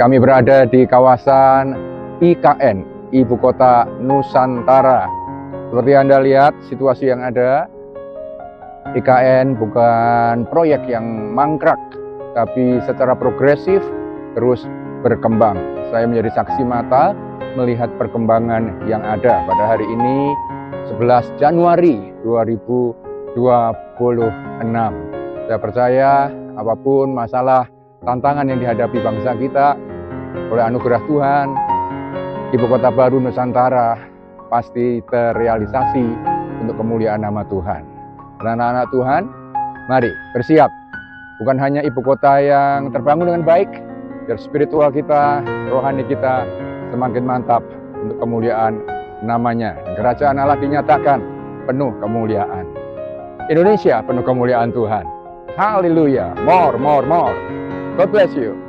Kami berada di kawasan IKN, Ibu Kota Nusantara. Seperti Anda lihat situasi yang ada, IKN bukan proyek yang mangkrak, tapi secara progresif terus berkembang. Saya menjadi saksi mata melihat perkembangan yang ada pada hari ini 11 Januari 2026. Saya percaya apapun masalah, tantangan yang dihadapi bangsa kita, oleh anugerah Tuhan, Ibu Kota baru Nusantara pasti terrealisasi untuk kemuliaan nama Tuhan. Dan anak-anak Tuhan, mari bersiap. Bukan hanya ibu kota yang terbangun dengan baik, biar spiritual kita, rohani kita semakin mantap untuk kemuliaan namanya. Kerajaan Allah dinyatakan penuh kemuliaan. Indonesia penuh kemuliaan Tuhan. Haleluya. More. God bless you.